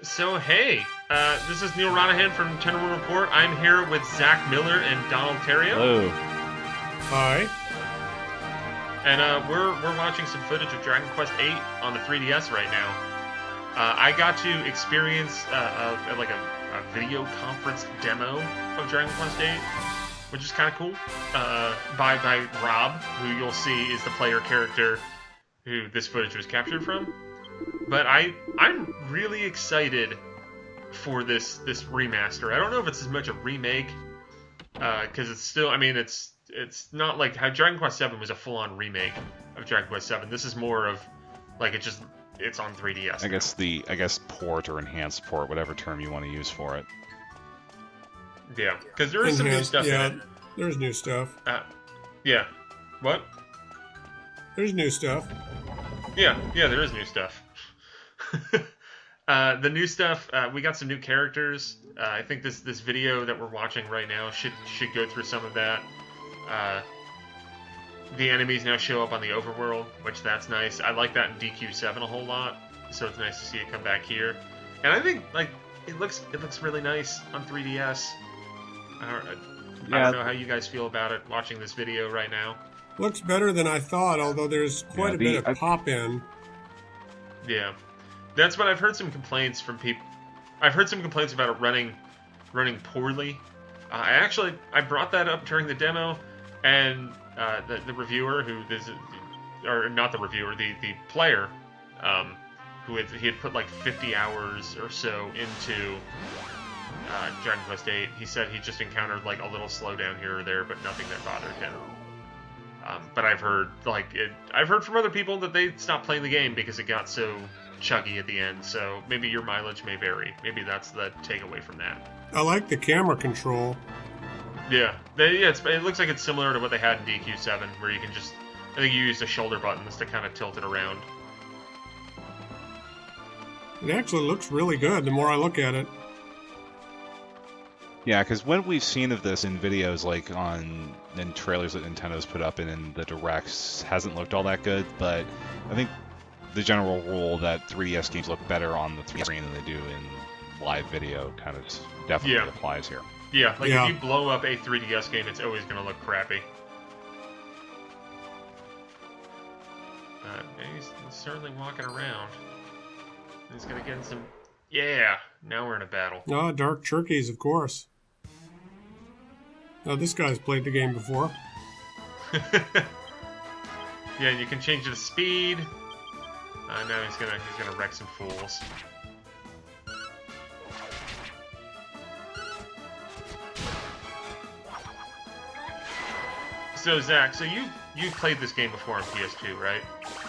So hey, this is Neal Ronahan from Tenderwood Report. I'm here with Zach Miller and Donald Terrio. Hello. Hi. And we're watching some footage of Dragon Quest VIII on the 3DS right now. I got to experience a video conference demo of Dragon Quest VIII, which is kind of cool. By Rob, who you'll see is the player character who this footage was captured from. But I'm really excited for this remaster. I don't know if it's as much a remake, because it's still, I mean, it's not like how Dragon Quest VII was a full-on remake of Dragon Quest VII. This is more of like it's on 3DS. I guess port or enhanced port, whatever term you want to use for it. Yeah, because there is some new stuff in it. There's new stuff. Yeah. What? There's new stuff. Yeah, there is new stuff. The new stuff, we got some new characters. I think this video that we're watching right now should go through some of that. The enemies now show up on the overworld, which that's nice. I like that in DQ7 a whole lot, so it's nice to see it come back here. And I think like it looks really nice on 3DS. I don't know how you guys feel about it watching this video right now. Looks better than I thought, although there's quite a bit of pop-in. Yeah. That's what I've heard some complaints from people. I've heard some complaints about it running poorly. I brought that up during the demo, and the reviewer or not the reviewer, the player, he had put like 50 hours or so into Dragon Quest VIII. He said he just encountered like a little slowdown here or there, but nothing that bothered him. But I've heard from other people that they stopped playing the game because it got so chuggy at the end. So maybe your mileage may vary. Maybe that's the takeaway from that. I like the camera control. Yeah, it looks like it's similar to what they had in DQ7, where you can I think you use the shoulder buttons to kind of tilt it around. It actually looks really good the more I look at it. Yeah, because when we've seen of this in videos, like in trailers that Nintendo's put up and in the directs, hasn't looked all that good. But I think the general rule that 3DS games look better on the 3D screen than they do in live video kind of definitely applies here. Yeah, if you blow up a 3DS game, it's always going to look crappy. He's certainly walking around. He's going to get in some... Yeah, now we're in a battle. Oh, Dark Turkeys, of course. Now, this guy's played the game before. Yeah, you can change the speed. Now he's gonna wreck some fools. So Zach, you played this game before on PS2, right?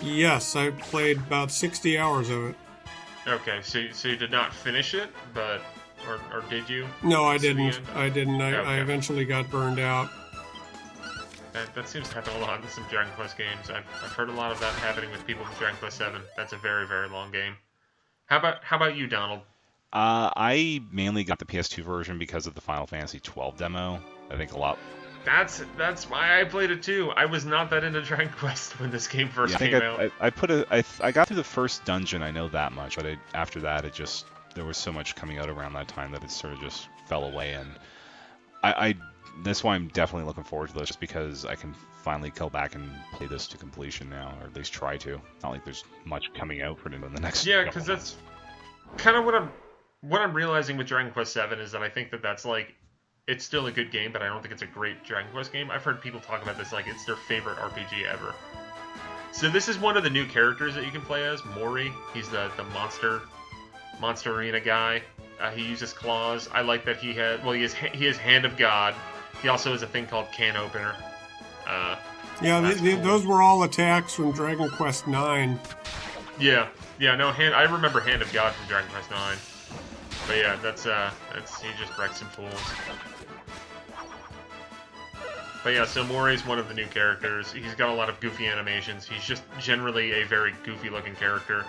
Yes, I played about 60 hours of it. Okay, so you did not finish it, but or did you? No, I didn't. I eventually got burned out. That seems to happen a lot in some Dragon Quest games. I've heard a lot of that happening with people with Dragon Quest VII. That's a very, very long game. How about you, Donald? I mainly got the PS2 version because of the Final Fantasy XII demo. I think a lot. That's why I played it too. I was not that into Dragon Quest when this game first came out. I got through the first dungeon. I know that much, but after that, there was so much coming out around that time that it sort of just fell away. And that's why I'm definitely looking forward to this, just because I can finally go back and play this to completion now, or at least try to. Not like there's much coming out for it in the next. Yeah, because that's kind of what I'm realizing with Dragon Quest VII is that I think that's like. It's still a good game, but I don't think it's a great Dragon Quest game. I've heard people talk about this like it's their favorite RPG ever. So this is one of the new characters that you can play as, Mauris. He's the monster arena guy. He uses claws. I like that he has Hand of God. He also has a thing called Can Opener. Cool. Those were all attacks from Dragon Quest IX. Yeah. No, I remember Hand of God from Dragon Quest IX. But yeah, that's he just wrecks some fools. But yeah, so Mauris one of the new characters. He's got a lot of goofy animations. He's just generally a very goofy-looking character.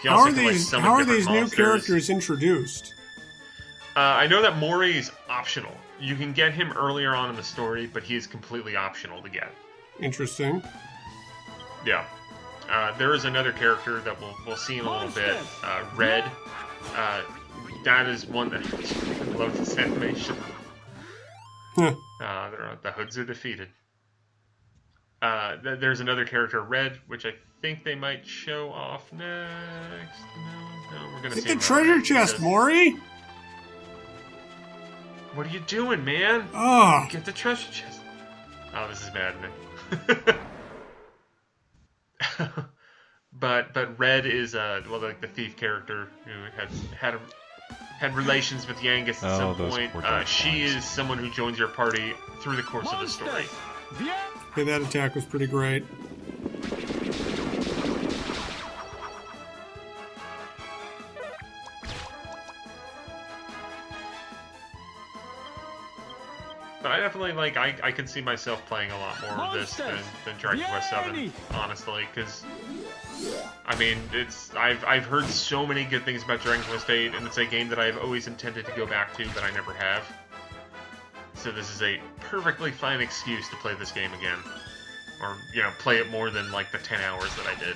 How are these new characters introduced? I know that Mauris is optional. You can get him earlier on in the story, but he is completely optional to get. Interesting. Yeah. There is another character that we'll see in a little bit. Red. That is one that I love this animation. The hoods are defeated. There's another character, Red, which I think they might show off next. No, we're gonna see. Get the treasure chest, Maury! What are you doing, man? Oh. Get the treasure chest. Oh, this is maddening. But Red is like the thief character who had relations with Yangus at some point. She is someone who joins your party through the course of the story. Okay, that attack was pretty great. But I definitely I can see myself playing a lot more of this than Dragon Quest VII, honestly, because I mean I've heard so many good things about Dragon Quest VIII, and it's a game that I've always intended to go back to, but I never have. So this is a perfectly fine excuse to play this game again, or play it more than like the 10 hours that I did.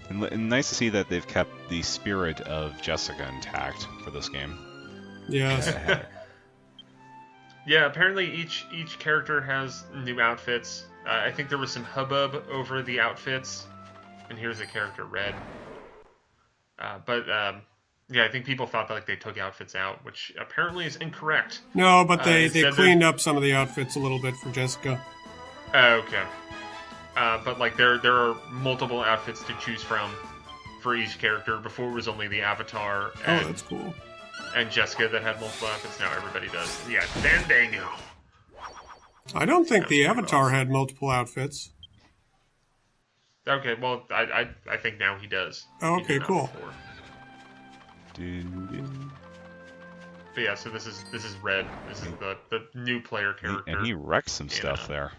And nice to see that they've kept the spirit of Jessica intact for this game. Yes. Yeah, apparently each character has new outfits. I think there was some hubbub over the outfits, and here's the character Red. Yeah, I think people thought that they took outfits out, which apparently is incorrect. No, but they cleaned up some of the outfits a little bit for Jessica. Okay. But there are multiple outfits to choose from for each character. Before it was only the Avatar and, that's cool. And Jessica that had multiple outfits. Now everybody does. Yeah, Fandango. I don't think the Avatar had multiple outfits. Okay, well, I think now he does. Oh, okay, cool. But yeah, so this is Red. This is the new player character. And he wrecks some stuff there.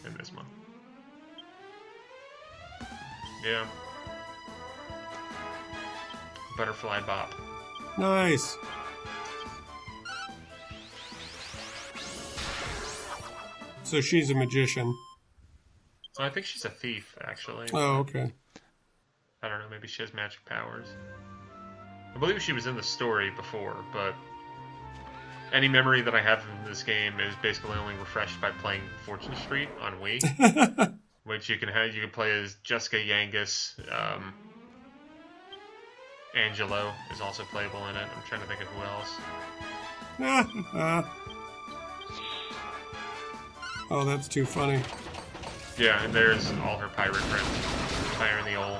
In this one. Yeah. Butterfly Bop. Nice. So she's a magician. I think she's a thief, actually. Oh, okay. I don't know, maybe she has magic powers. I believe she was in the story before, but any memory that I have from this game is basically only refreshed by playing Fortune Street on Wii, which you can play as Jessica Yangus. Angelo is also playable in it. I'm trying to think of who else. Oh, that's too funny. Yeah, and there's all her pirate friends. Fire in the Old.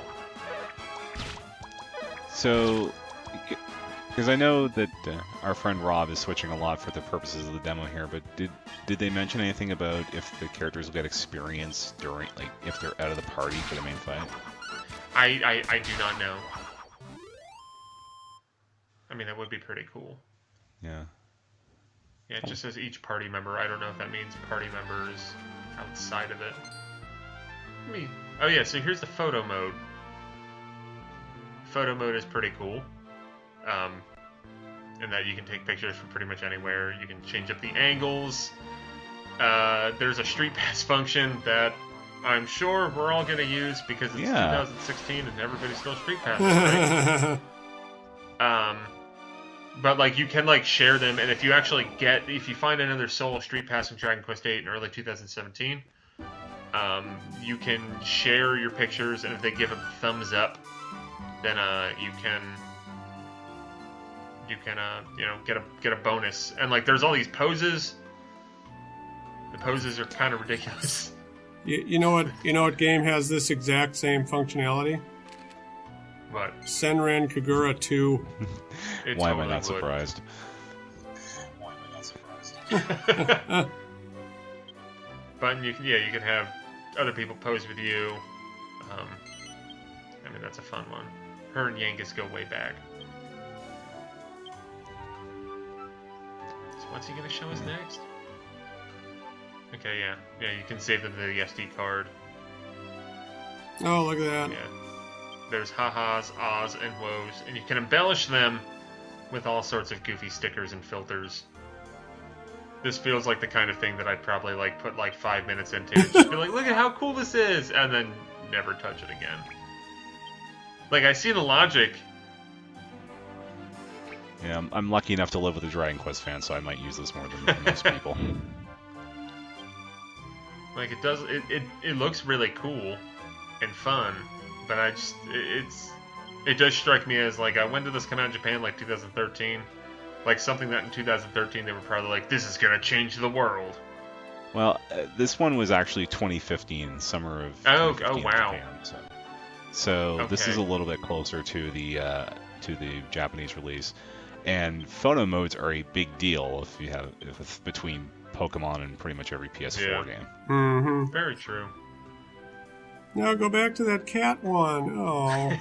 So, because I know that our friend Rob is switching a lot for the purposes of the demo here, but did they mention anything about if the characters will get experience during, if they're out of the party for the main fight? I do not know. I mean, that would be pretty cool. Yeah. Yeah, it just says each party member. I don't know if that means party members outside of it. Oh yeah, so here's the photo mode. Photo mode is pretty cool. In that you can take pictures from pretty much anywhere. You can change up the angles. There's a Street Pass function that I'm sure we're all going to use because it's 2016 and everybody's still Street Pass, right? But you can share them, and if you find another solo Street Pass from Dragon Quest VIII in early 2017, you can share your pictures, and if they give a thumbs up, then you can get a bonus. And there's all these poses. The poses are kind of ridiculous. You know what game has this exact same functionality? What? Senran Kagura 2. Why am I not surprised? But you can have other people pose with you. I mean, that's a fun one. Her and Yangus go way back. So what's he gonna show us next? Okay, yeah, you can save them to the SD card. Oh, look at that. Yeah. There's ha-has, ahs, and woes, and you can embellish them with all sorts of goofy stickers and filters. this feels like the kind of thing that I'd probably like put like 5 minutes into and just be like, look at how cool this is, and then never touch it again. Like, I see the logic. Yeah, I'm lucky enough to live with a Dragon Quest fan, so I might use this more than most people. Like, it looks really cool and fun, but it does strike me as, like, when did this come out in Japan? Like 2013? Like, something that in 2013 they were probably like, this is gonna change the world. Well, this one was actually 2015, summer of 2015 oh wow. in Japan, so Okay. This is a little bit closer to the Japanese release. And photo modes are a big deal if it's between Pokemon and pretty much every PS4 game. Mm-hmm. Very true. Now go back to that cat one. Oh.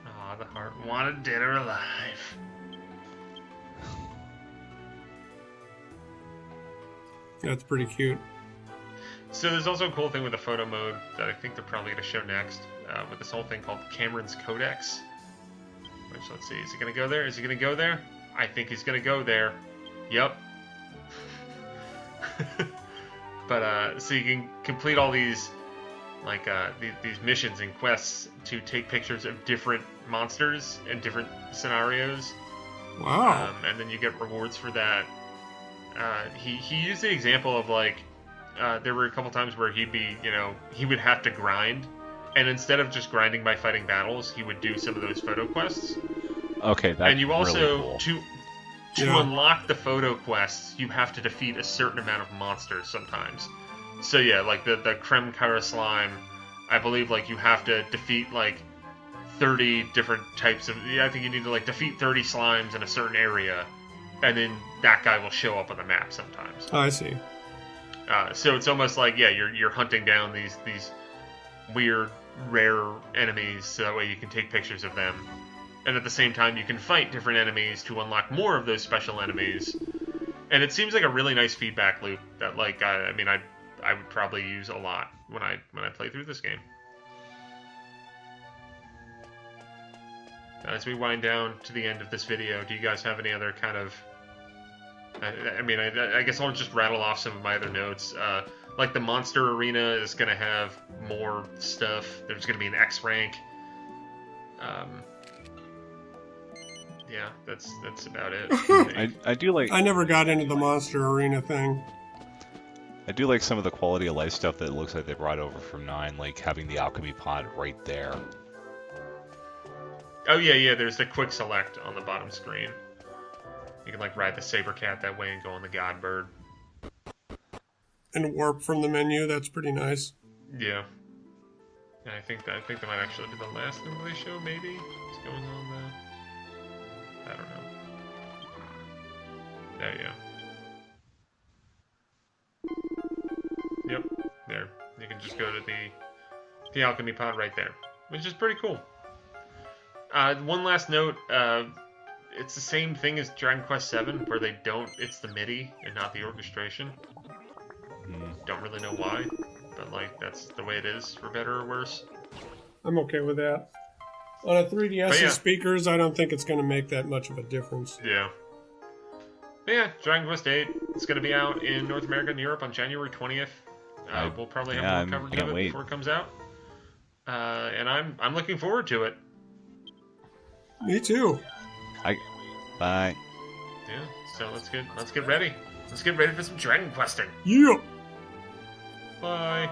Aw, the heart wanted dead or alive. That's pretty cute. So there's also a cool thing with the photo mode that I think they're probably going to show next, with this whole thing called Cameron's Codex. Which, let's see, is he going to go there? Is he going to go there? I think he's going to go there. Yep. But, so you can complete all these, like, these missions and quests to take pictures of different monsters and different scenarios. Wow. And then you get rewards for that. He used the example of, like, there were a couple times where he would have to grind, and instead of just grinding by fighting battles, he would do some of those photo quests. Okay, that's And you also, really cool. to unlock the photo quests, you have to defeat a certain amount of monsters sometimes. So yeah, like the Creme Kara slime, I believe, like, you have to defeat like 30 different types of. I think you need to like defeat 30 slimes in a certain area, and then that guy will show up on the map sometimes. I see. So it's almost like, yeah, you're hunting down these weird, rare enemies, so that way you can take pictures of them. And at the same time, you can fight different enemies to unlock more of those special enemies. And it seems like a really nice feedback loop that, like, I would probably use a lot when I play through this game. As we wind down to the end of this video, do you guys have any other kind of... I guess I'll just rattle off some of my other notes. Like, the monster arena is going to have more stuff. There's going to be an X rank. Yeah, that's about it. I do like. I never got into the monster arena thing. I do like some of the quality of life stuff that it looks like they brought over from 9, like having the alchemy pod right there. Oh yeah, there's the quick select on the bottom screen. You can, like, ride the saber cat that way and go on the god bird. And warp from the menu. That's pretty nice. Yeah. And I think that might actually be the last thing they show. Maybe what's going on there. I don't know. There you go. Yep, there. You can just go to the alchemy pod right there, which is pretty cool. One last note. It's the same thing as Dragon Quest VII, where it's the MIDI and not the orchestration. Don't really know why, but, like, that's the way it is, for better or worse. I'm okay with that. On a 3DS's yeah. speakers, I don't think it's going to make that much of a difference. Yeah. But yeah, Dragon Quest VIII. It's going to be out in North America and Europe on January 20th. We'll probably have more coverage of it before it comes out. And I'm looking forward to it. Me too. Bye. Yeah. So let's get ready. Let's get ready for some Dragon Questing. Yeah. Bye.